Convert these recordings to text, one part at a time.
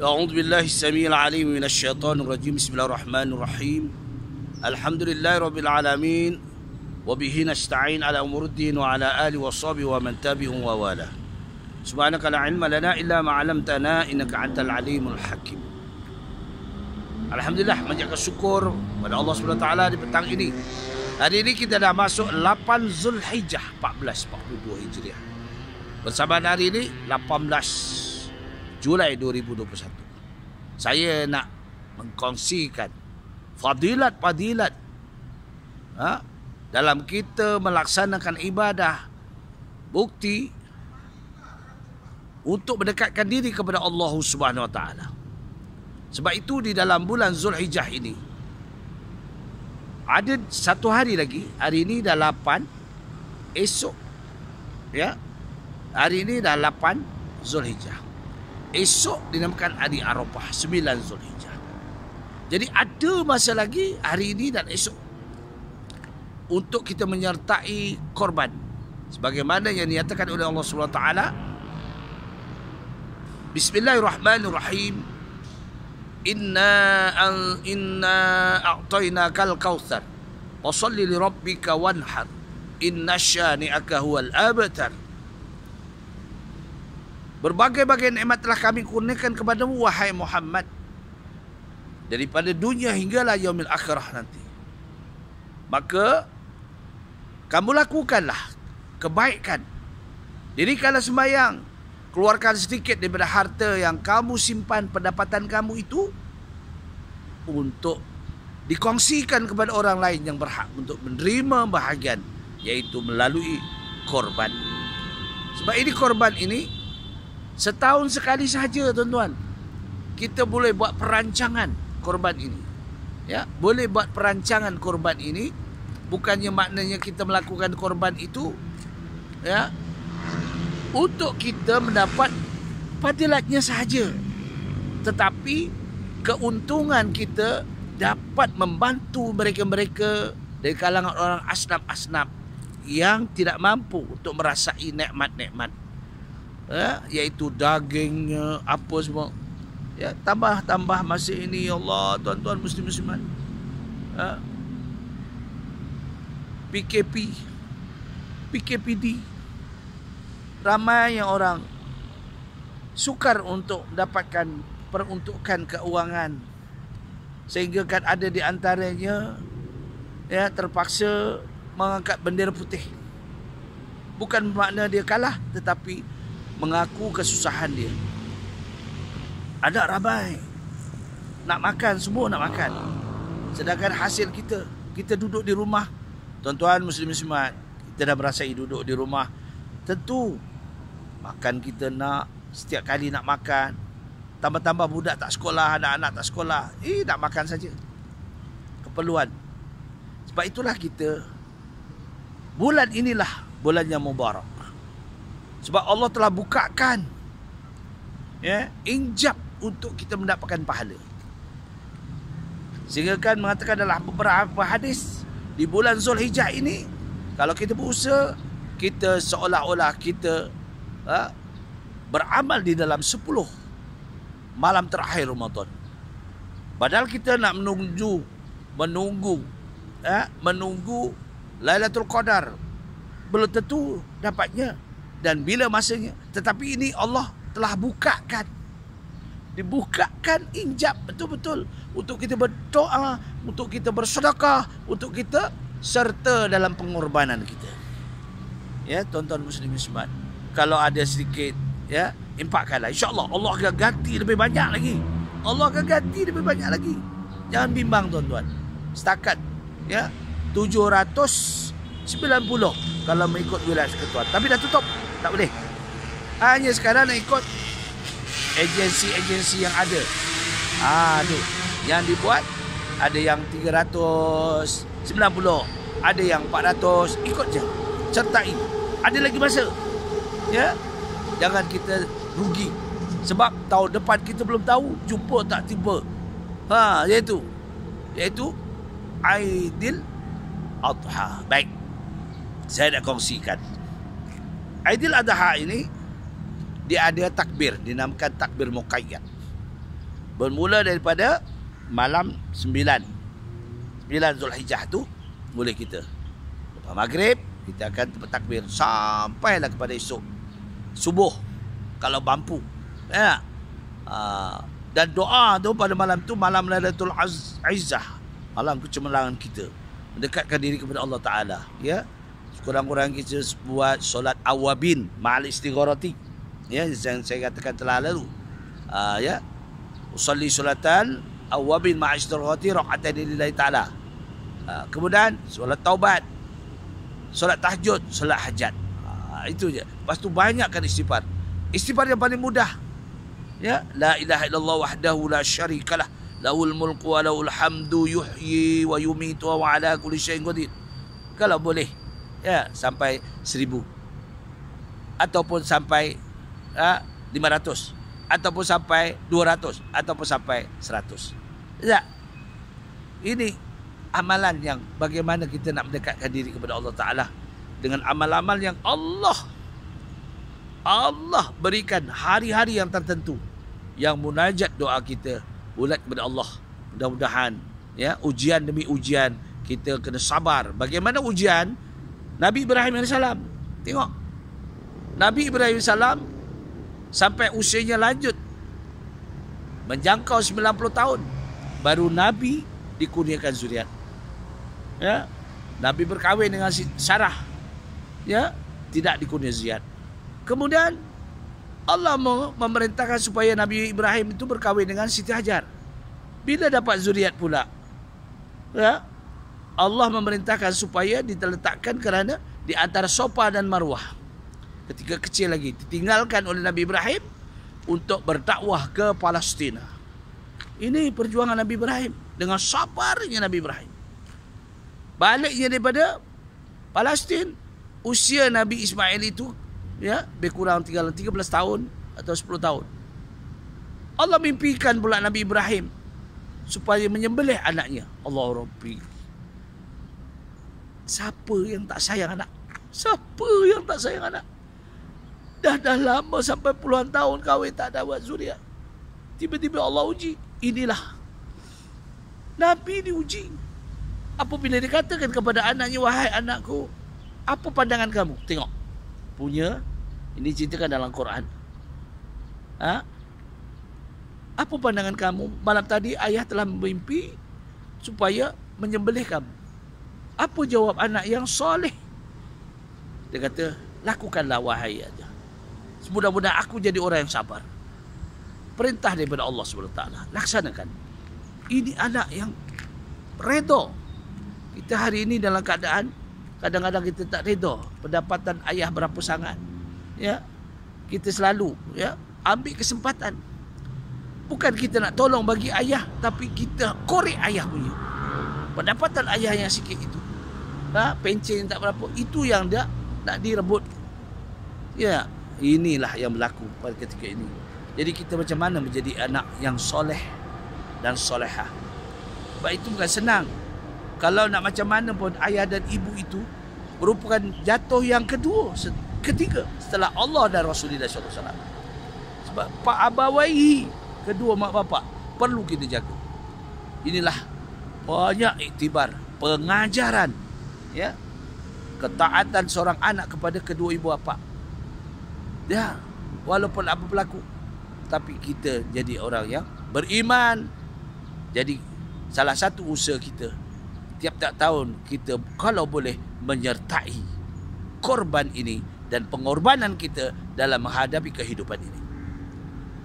أعوذ بالله السميع العليم من الشيطان الرجيم. بسم الله الرحمن الرحيم. الحمد لله رب العالمين وبه نستعين على أمور الدين وعلى آله وصحبه ومن تبعهم ووالاه. سبحانك لا علم لنا إلا ما علمتنا إنك أنت العليم الحكيم. Alhamdulillah, menjaga syukur pada Allah SWT di petang ini. Hari ini kita dah masuk 8 Zulhijjah 1442 Hijriah. Bersamaan hari ini 18 Julai 2021. Saya nak mengkongsikan fadilat-fadilat dalam kita melaksanakan ibadah, bukti untuk mendekatkan diri kepada Allah Subhanahu Wa Taala. Sebab itu di dalam bulan Zulhijjah ini ada satu hari lagi. Hari ini dah 8, esok ya. Hari ini dah 8 Zulhijjah. Esok dinamakan hari Arafah, 9 Zulhijjah. Jadi ada masa lagi hari ini dan esok untuk kita menyertai korban sebagaimana yang dinyatakan oleh Allah SWT. Bismillahirrahmanirrahim. Inna a'tainakal kautsar washolli li rabbika wanhar inna syani'aka huwal abtar. Berbagai-bagai nikmat telah kami kurniakan kepadamu wahai Muhammad, daripada dunia hinggalah yaumil akhirah nanti. Maka kamu lakukanlah kebaikan, dirikanlah sembahyang, keluarkan sedikit daripada harta yang kamu simpan, pendapatan kamu itu, untuk dikongsikan kepada orang lain yang berhak untuk menerima bahagian, yaitu melalui korban. Sebab ini korban ini setahun sekali sahaja, tuan-tuan. Kita boleh buat perancangan korban ini. Ya, boleh buat perancangan korban ini. Bukannya maknanya kita melakukan korban itu ya untuk kita mendapat fadilatnya sahaja, tetapi keuntungan kita dapat membantu mereka-mereka dari kalangan orang asnaf-asnaf yang tidak mampu untuk merasai nikmat-nikmat, iaitu dagingnya, apa semua. Ya, tambah masa ini, ya Allah, tuan-tuan muslim-muslimat, PKPD, ramai yang orang sukar untuk mendapatkan peruntukan keuangan, sehingga kan ada di antaranya ya terpaksa mengangkat bendera putih. Bukan bermakna dia kalah, tetapi mengaku kesusahan dia. Ada ramai nak makan, semua nak makan, sedangkan hasil kita duduk di rumah. Tuan-tuan muslim-muslimat, kita dah merasai duduk di rumah. Tentu makan kita nak, setiap kali nak makan, tambah-tambah budak tak sekolah, anak-anak tak sekolah, nak makan saja, keperluan. Sebab itulah kita, bulan inilah bulan yang mubarak. Sebab Allah telah bukakan injab untuk kita mendapatkan pahala. Sehingga kan mengatakan dalam beberapa hadis, di bulan Zulhijjah ini, kalau kita berusaha, kita seolah-olah kita beramal di dalam 10 malam terakhir Ramadan. Padahal kita nak menunggu Lailatul Qadar, belum tentu dapatnya dan bila masanya. Tetapi ini Allah telah dibukakan injab betul-betul untuk kita berdoa, untuk kita bersedekah, untuk kita serta dalam pengorbanan kita. Ya, tuan-tuan muslim-muslimat, kalau ada sedikit ya, infakkanlah. InsyaAllah Allah akan ganti lebih banyak lagi. Allah akan ganti lebih banyak lagi. Jangan bimbang, tuan-tuan. Setakat ya 790 kalau mengikut wilayah ketuan. Tapi dah tutup, tak boleh. Hanya sekarang nak ikut agensi-agensi yang ada. Tu yang dibuat, ada yang 390, ada yang 400. Ikut je, sertai. Ada lagi masa. Ya, jangan kita rugi. Sebab tahun depan kita belum tahu jumpa tak tiba. Iaitu Aidil Adha. Baik, saya nak kongsikan. Aidil Adha ini dia ada takbir, dinamakan takbir muqayyad. Bermula daripada malam 9 Zulhijjah tu boleh kita. Lepas maghrib kita akan bertakbir sampailah kepada esok subuh kalau mampu. Ya. Dan doa tu pada malam tu malam Lailatul Izzah, malam kecemerlangan kita, mendekatkan diri kepada Allah Taala, ya. Kurang-kurang kita buat solat awabin ma'al istigharati, ya, yang saya katakan telah lalu. Ya. Usalli solatan awabin ma'al istigharati raq'atan lillahi taala. Kemudian solat taubat, solat tahajud, solat hajat. Itu je. Lepas tu banyakkan istighfar. Istighfar yang paling mudah. Ya, la ilaha illallah wahdahu la syarikalah, lahul mulku wa lahul hamdu yuhyi wa yumitu wa ala kulli syai'in qadir. Kalau boleh, ya, sampai 1000 ataupun sampai 500 ataupun sampai 200 ataupun sampai 100. Ya. Ini amalan yang bagaimana kita nak mendekatkan diri kepada Allah Taala dengan amal-amal yang Allah berikan hari-hari yang tertentu, yang munajat doa kita bulat kepada Allah. Mudah-mudahan, ya, ujian demi ujian kita kena sabar. Bagaimana ujian Nabi Ibrahim AS? Tengok, Nabi Ibrahim AS sampai usianya lanjut menjangkau 90 tahun baru Nabi dikurniakan zuriat. Ya, Nabi berkahwin dengan Sarah, ya, tidak dikurniakan zuriat. Kemudian Allah memerintahkan supaya Nabi Ibrahim itu berkahwin dengan Siti Hajar. Bila dapat zuriat pula, ya, Allah memerintahkan supaya diletakkan kerana di antara Safa dan Marwah. Ketika kecil lagi ditinggalkan oleh Nabi Ibrahim untuk berdakwah ke Palestina. Ini perjuangan Nabi Ibrahim dengan sabarnya Nabi Ibrahim. Baliknya daripada Palestin, usia Nabi Ismail itu, ya, lebih kurang tinggal 13 tahun atau 10 tahun. Allah mimpikan pula Nabi Ibrahim supaya menyembelih anaknya. Allah Rabbi, siapa yang tak sayang anak? Siapa yang tak sayang anak? Dah lama sampai puluhan tahun kahwin tak dapat zuriat. Tiba-tiba Allah uji. Inilah Nabi diuji. Apabila dikatakan kepada anaknya, wahai anakku, apa pandangan kamu? Tengok, punya ini ceritakan dalam Quran. Apa pandangan kamu? Malam tadi ayah telah bermimpi supaya menyembelih kamu. Apa jawab anak yang soleh? Dia kata, lakukanlah wahai aja. Mudah-mudahan aku jadi orang yang sabar. Perintah daripada Allah SWT, laksanakan. Ini anak yang redha. Kita hari ini dalam keadaan kadang-kadang kita tak redha pendapatan ayah berapa sangat. Ya, kita selalu, ya, ambil kesempatan. Bukan kita nak tolong bagi ayah, tapi kita korek ayah punya. Pendapatan ayah yang sikit itu, pencen tak berapa, itu yang dia nak direbut. Ya, inilah yang berlaku pada ketika ini. Jadi kita macam mana menjadi anak yang soleh dan solehah. Sebab itu bukan senang. Kalau nak macam mana pun, ayah dan ibu itu merupakan jatuh yang ketiga setelah Allah dan Rasulullah SAW. Sebab Pak Abawaihi, kedua mak bapak, perlu kita jaga. Inilah banyak iktibar, pengajaran, ya, ketaatan seorang anak kepada kedua ibu bapa. Ya, walaupun apa berlaku, tapi kita jadi orang yang beriman. Jadi salah satu usaha kita tiap-tiap tahun, kita kalau boleh menyertai korban ini dan pengorbanan kita dalam menghadapi kehidupan ini.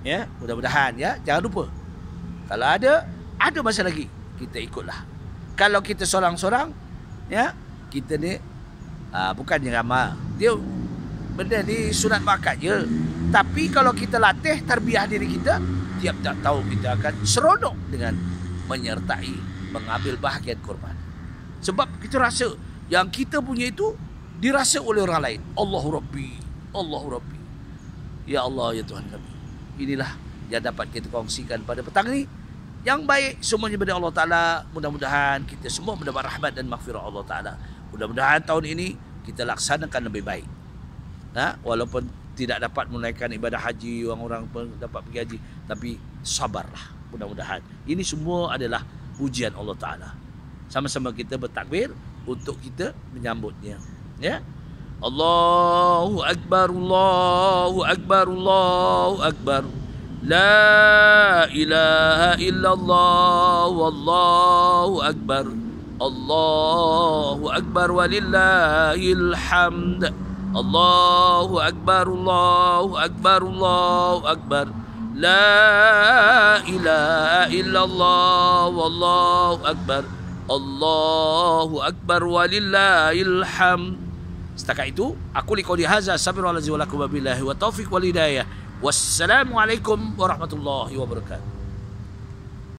Ya, mudah-mudahan, ya, jangan lupa. Kalau ada masa lagi, kita ikutlah. Kalau kita sorang-sorang, ya, kita ni bukannya ramah. Dia benda ni sunat bakat je. Tapi kalau kita latih tarbiyah diri kita, tiap-tiap tahun kita akan seronok dengan menyertai, mengambil bahagian korban. Sebab kita rasa yang kita punya itu dirasa oleh orang lain. Allahu Rabbi, Allahu Rabbi. Ya Allah, ya Tuhan kami. Inilah yang dapat kita kongsikan pada petang ini. Yang baik semuanya daripada Allah Ta'ala. Mudah-mudahan kita semua mendapat rahmat dan maghfirah Allah Ta'ala. Mudah-mudahan tahun ini kita laksanakan lebih baik. Walaupun tidak dapat menunaikan ibadah haji, orang-orang pun dapat pergi haji, tapi sabarlah. Mudah-mudahan ini semua adalah pujian Allah Ta'ala. Sama-sama kita bertakbir untuk kita menyambutnya. Ya. Allahu Akbar, Allahu Akbar, Allahu Akbar. La ilaha illallah, wallahu akbar. Allahu Akbar walillahil hamd. Allahu Akbar, Allahu Akbar, Allahu Akbar. La ilaha illallah, wallahu akbar. Allahu Akbar walillahil hamd. Setakat itu, aku liqauli hadza, astaghfirullahalazim wa lakum, wabillahi wa taufiq wal hidayah. Wassalamualaikum warahmatullahi wabarakatuh.